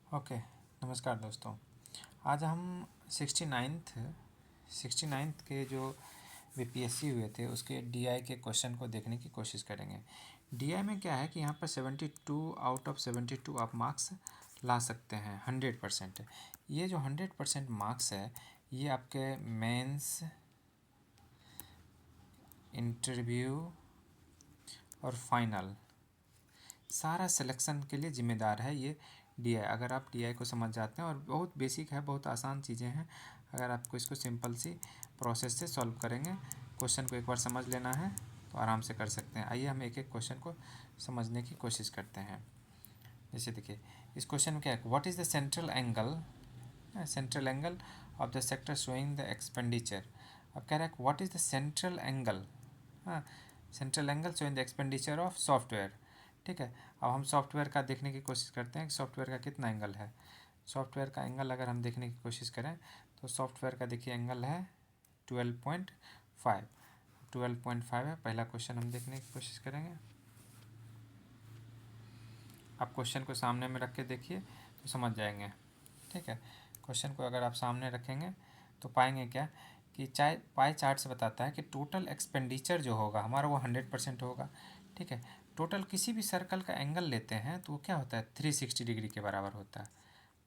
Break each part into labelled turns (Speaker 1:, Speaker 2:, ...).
Speaker 1: Okay, नमस्कार दोस्तों। आज हम 69th के जो बीपीएससी हुए थे उसके डीआई के क्वेश्चन को देखने की कोशिश करेंगे। डीआई में क्या है कि यहाँ पर 72 आउट ऑफ 72 आप मार्क्स ला सकते हैं 100%। ये जो 100% मार्क्स है ये आपके मेंस, इंटरव्यू और फाइनल सारा सिलेक्शन के लिए ज़िम्मेदार है ये डीआई। अगर आप डीआई को समझ जाते हैं, और बहुत बेसिक है, बहुत आसान चीज़ें हैं, अगर आपको इसको सिंपल सी प्रोसेस से सॉल्व करेंगे, क्वेश्चन को एक बार समझ लेना है तो आराम से कर सकते हैं। आइए हम एक एक क्वेश्चन को समझने की कोशिश करते हैं। जैसे देखिए इस क्वेश्चन में क्या है, what is the central angle of the sector showing the expenditure. अब कह रहा है what is the central angle, हाँ, central angle showing the expenditure of software. ठीक है, अब हम सॉफ्टवेयर का देखने की कोशिश करते हैं कि सॉफ्टवेयर का कितना एंगल है। सॉफ्टवेयर का एंगल अगर हम देखने की कोशिश करें तो सॉफ्टवेयर का देखिए एंगल है 12.5। 12.5 है। पहला क्वेश्चन हम देखने की कोशिश करेंगे। आप क्वेश्चन को सामने में रख के देखिए तो समझ जाएंगे। ठीक है, क्वेश्चन को अगर आप सामने रखेंगे तो पाएंगे क्या कि चाहे पाई चार्ट से बताता है कि टोटल एक्सपेंडिचर जो होगा हमारा वो 100% होगा। ठीक है, टोटल किसी भी सर्कल का एंगल लेते हैं तो वो क्या होता है 360 डिग्री के बराबर होता है।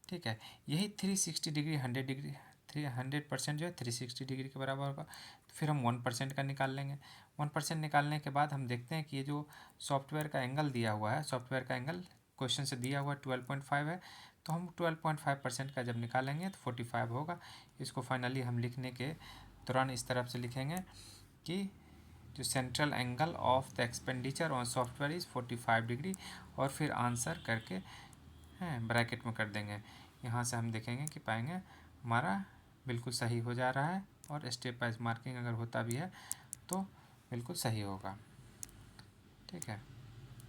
Speaker 1: ठीक है, यही 360 डिग्री 100 डिग्री 100% जो है 360 डिग्री के बराबर होगा। तो फिर हम 1% का निकाल लेंगे। 1% निकालने के बाद हम देखते हैं कि ये जो सॉफ्टवेयर का एंगल दिया हुआ है, सॉफ्टवेयर का एंगल क्वेश्चन से दिया हुआ 12.5 है, तो हम 12.5% का जब निकालेंगे तो 45 होगा। इसको फाइनली हम लिखने के दौरान इस तरफ से लिखेंगे कि जो central angle of the expenditure on software is 45 degree, और फिर आंसर करके हैं ब्रैकेट में कर देंगे। यहाँ से हम देखेंगे कि पाएंगे हमारा बिल्कुल सही हो जा रहा है, और स्टेप वाइज मार्किंग अगर होता भी है तो बिल्कुल सही होगा। ठीक है,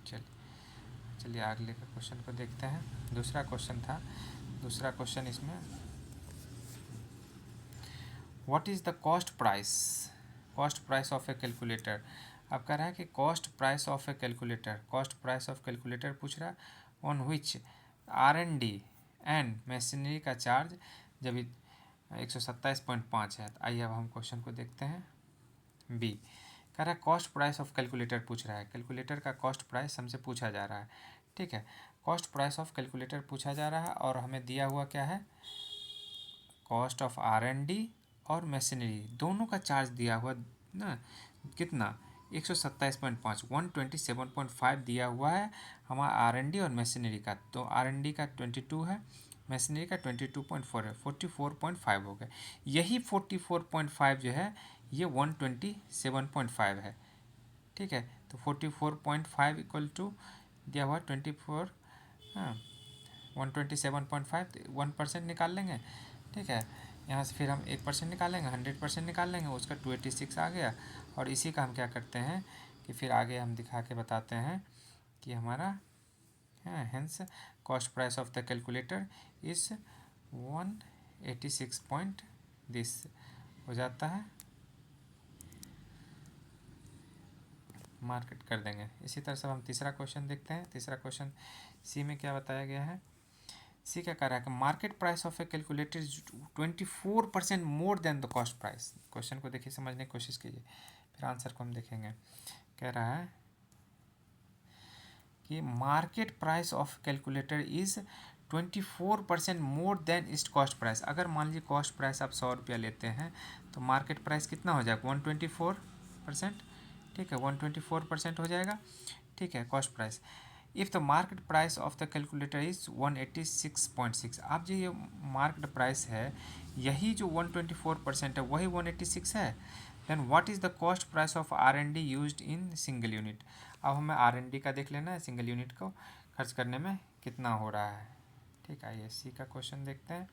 Speaker 1: चलिए अगले के क्वेश्चन को देखते हैं। दूसरा क्वेश्चन था, दूसरा क्वेश्चन इसमें what is the cost price of A calculator. अब कह रहा है कि cost price of A calculator पूछ रहा है on which R&D and machinery का चार्ज जब 127.5 है। तो आइए अब हम क्वेश्चन को देखते हैं। बी कह रहा है कॉस्ट प्राइस ऑफ कैलकुलेटर पूछ रहा है, कैलकुलेटर का कॉस्ट प्राइस हमसे पूछा जा रहा है। ठीक है, कॉस्ट प्राइस ऑफ कैलकुलेटर पूछा जा रहा है और हमें दिया हुआ क्या है, कॉस्ट ऑफ R&D और मशीनरी दोनों का चार्ज दिया हुआ ना, कितना 127.5 127.5 दिया हुआ है हमारा R&D और मशीनरी का। तो R&D का 22 है, मशीनरी का 22.4 है, 44.5 हो गया। यही 44.5 जो है ये 127.5 है। ठीक है, तो 44.5 इक्वल टू दिया हुआ 24, हाँ 127.5, 1% निकाल लेंगे। ठीक है, यहाँ से फिर हम 1% निकालेंगे, 100% निकाल लेंगे, उसका 286 आ गया। और इसी का हम क्या करते हैं कि फिर आगे हम दिखा के बताते हैं कि हमारा hence cost price of the calculator इस 186 पॉइंट दिस हो जाता है, मार्केट कर देंगे। इसी तरह से हम तीसरा क्वेश्चन देखते हैं। तीसरा क्वेश्चन सी में क्या बताया गया है, सी क्या कह रहा है कि market price of A calculator 24% more than the cost price. Question को देखिए, समझने की कोशिश कीजिए, फिर आंसर को हम देखेंगे। कह रहा है कि market price of calculator is 24% more than इस कॉस्ट प्राइस। अगर मान लीजिए कॉस्ट प्राइस आप 100 रुपया लेते हैं तो मार्केट प्राइस कितना हो जाएगा 124%। ठीक है, 124% हो जाएगा। ठीक है, cost price if the market price of the calculator is 186.6। अब जो ये मार्केट प्राइस है यही जो 124% है वही 186 है, then what is the cost price of R&D used in single unit. अब हमें R&D का देख लेना है, सिंगल यूनिट को खर्च करने में कितना हो रहा है। ठीक है, आइए सी का क्वेश्चन देखते हैं।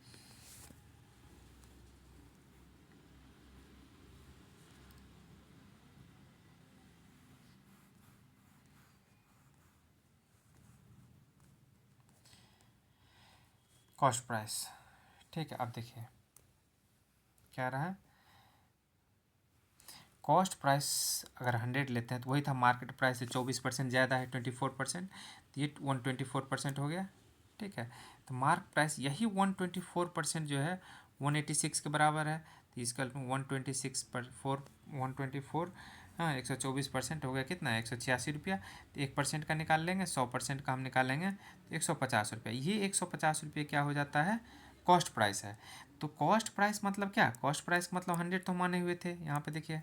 Speaker 1: कॉस्ट प्राइस, ठीक है, अब देखिए क्या रहा है, कॉस्ट प्राइस अगर 100 लेते हैं तो वही था मार्केट प्राइस से 24% ज़्यादा है 24%, तो ये 124% हो गया। ठीक है। तो मार्क प्राइस यही 124% जो है 186 के बराबर है, तो इसका 126 पर 124, हाँ 124% हो गया कितना, 186 रुपया। तो 1% का निकाल लेंगे, 100% का हम निकालेंगे तो 150 रुपया। ये 150 रुपये क्या हो जाता है, कॉस्ट प्राइस है। तो कॉस्ट प्राइस मतलब क्या, कॉस्ट प्राइस मतलब 100 तो माने हुए थे, यहाँ पे देखिए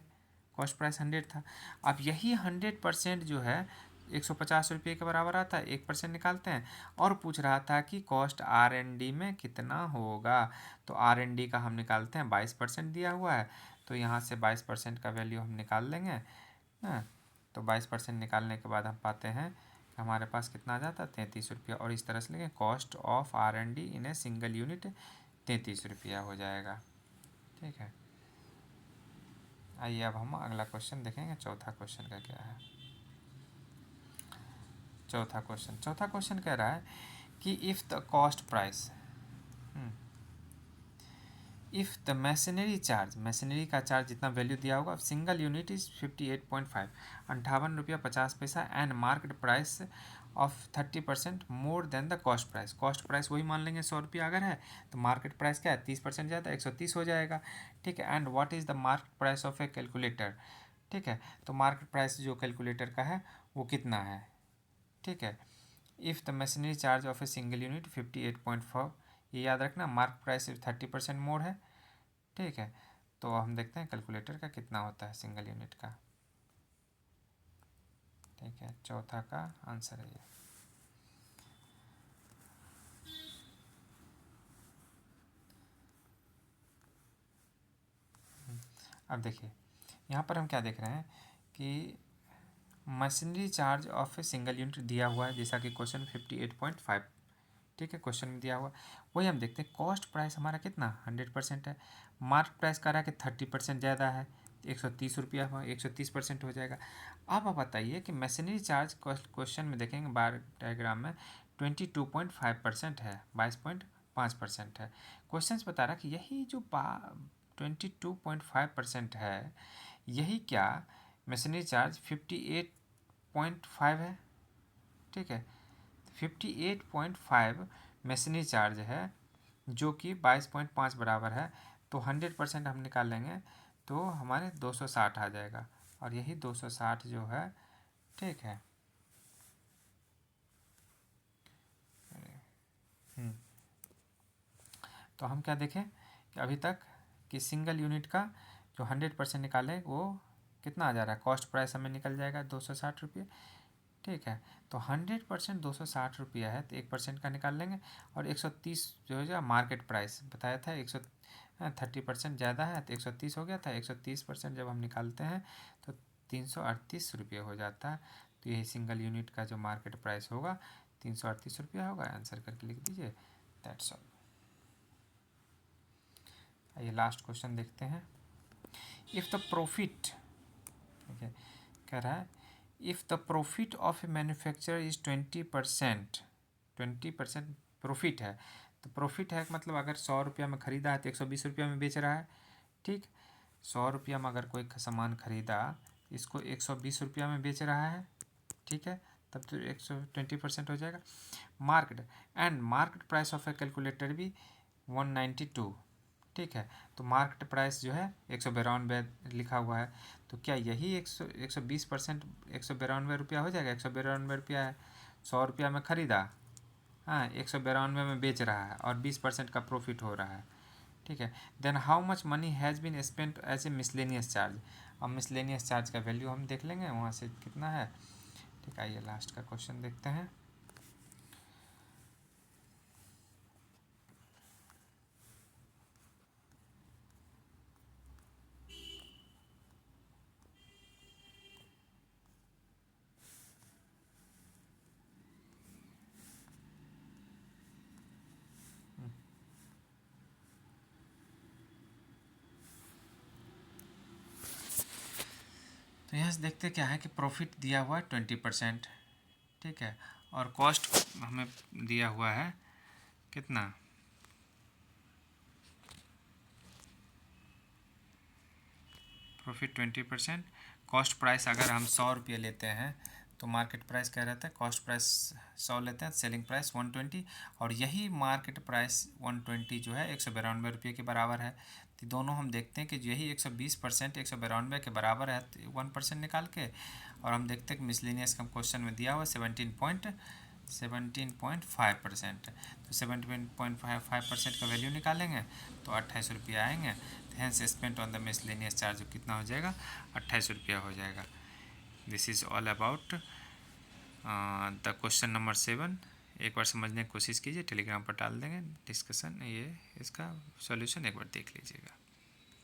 Speaker 1: कॉस्ट प्राइस 100 था। अब यही 100% जो है 150 रुपये के बराबर आता है, 1% निकालते हैं। और पूछ रहा था कि कॉस्ट R&D में कितना होगा, तो R&D का हम निकालते हैं, 22% दिया हुआ है, तो यहाँ से 22% का वैल्यू हम निकाल लेंगे ना। तो 22% निकालने के बाद हम पाते हैं कि हमारे पास कितना आ जाता है, 33 रुपया। और इस तरह से लेंगे cost of R&D in a single unit 33 रुपया हो जाएगा। ठीक है, आइए अब हम अगला क्वेश्चन देखेंगे, चौथा क्वेश्चन का क्या है। चौथा क्वेश्चन कह रहा है कि if the cost price, if the machinery charge, machinery का चार्ज जितना वैल्यू दिया होगा, सिंगल यूनिट इज़ 58.5, 58 रुपया 50 पैसा, and market price of 30% more than the cost price. Cost price वही मान लेंगे 100 रुपया अगर है, तो मार्केट प्राइस क्या है, 30% ज़्यादा, 130 हो जाएगा। ठीक है, and what is the market price of A calculator. ठीक है, तो मार्केट प्राइस जो कैलकुलेटर का है वो कितना है। ठीक है, if the machinery charge of a single unit 58.4, ये याद रखना, मार्क प्राइस 30% मोर है। ठीक है, तो हम देखते हैं कैलकुलेटर का कितना होता है सिंगल यूनिट का। ठीक है, चौथा का आंसर है ये। अब देखिए यहाँ पर हम क्या देख रहे हैं कि machinery charge of a single unit दिया हुआ है, जैसा कि क्वेश्चन 58.5, ठीक है, क्वेश्चन में दिया हुआ। वही हम देखते हैं कॉस्ट प्राइस हमारा कितना 100% है, मार्क प्राइस कह रहा है कि 30% ज़्यादा है, 130 रुपया, 130% हो जाएगा। अब आप बताइए कि मशीनरी चार्ज क्वेश्चन में देखेंगे बार डायग्राम में 22.5% है, 22.5% है। क्वेश्चन बता रहा है कि यही जो 22.5% है, यही क्या मशीनरी चार्ज 58.5 है। ठीक है, 58.5 मशीनरी चार्ज है, जो कि 22.5 बराबर है, तो 100% हम निकाल लेंगे तो हमारे 260 आ जाएगा। और यही 260 जो है, ठीक है, तो हम क्या देखें कि अभी तक कि सिंगल यूनिट का जो 100% निकालें वो कितना आ जा रहा है, कॉस्ट प्राइस हमें निकल जाएगा 260 रुपये। ठीक है, तो 100% 260 रुपया है, तो 1% का निकाल लेंगे। और 130 जो है मार्केट प्राइस बताया था, 30% ज़्यादा है, तो 130 हो गया था, 130% जब हम निकालते हैं तो 338 रुपये हो जाता है। तो यही सिंगल यूनिट का जो मार्केट प्राइस होगा 338 रुपया होगा। आंसर करके लिख दीजिए, दैट्स ऑल। आइए लास्ट क्वेश्चन देखते हैं। इफ़ द प्रॉफिट, ठीक है, कह रहा है if the profit of A manufacturer is 20%, 20% profit है। तो प्रॉफिट है मतलब अगर 100 रुपया में ख़रीदा है तो 120 रुपया में बेच रहा है। ठीक, 100 रुपया में अगर कोई सामान ख़रीदा, इसको 120 रुपया में बेच रहा है। ठीक है, तब तो 120% हो जाएगा। Market and market price of A calculator भी 192। ठीक है, तो मार्केट प्राइस जो है 192 लिखा हुआ है, तो क्या यही 120%, 192 रुपया हो जाएगा। 192 रुपया है, 100 रुपया में ख़रीदा, हाँ 192 में बेच रहा है और 20% का प्रॉफिट हो रहा है। ठीक है, then how much money has been spent as a miscellaneous charge. अब मिसलेनियस चार्ज का वैल्यू हम देख लेंगे वहाँ से कितना है। ठीक है, आइए लास्ट का क्वेश्चन देखते हैं। तो यहाँ से देखते क्या है कि प्रॉफिट दिया हुआ है 20%। ठीक है, और कॉस्ट हमें दिया हुआ है कितना, प्रॉफिट 20%, कॉस्ट प्राइस अगर हम 100 रुपये लेते हैं तो मार्केट प्राइस क्या रहता है, कॉस्ट प्राइस 100 लेते हैं, सेलिंग प्राइस 120, और यही मार्केट प्राइस 120 जो है 192 रुपये के बराबर है। तो दोनों हम देखते हैं कि यही 120% 192 के बराबर है, तो 1% निकाल के, और हम देखते हैं कि मिसलेनियस का क्वेश्चन में दिया हुआ 17.5%, तो 17.5% का वैल्यू निकालेंगे तो 28 रुपया आएंगे। तो hence spent on the miscellaneous charge कितना हो जाएगा, 28 रुपया हो जाएगा। This is all about the question number 7। एक बार समझने की कोशिश कीजिए, टेलीग्राम पर डाल देंगे डिस्कशन, ये इसका सॉल्यूशन एक बार देख लीजिएगा।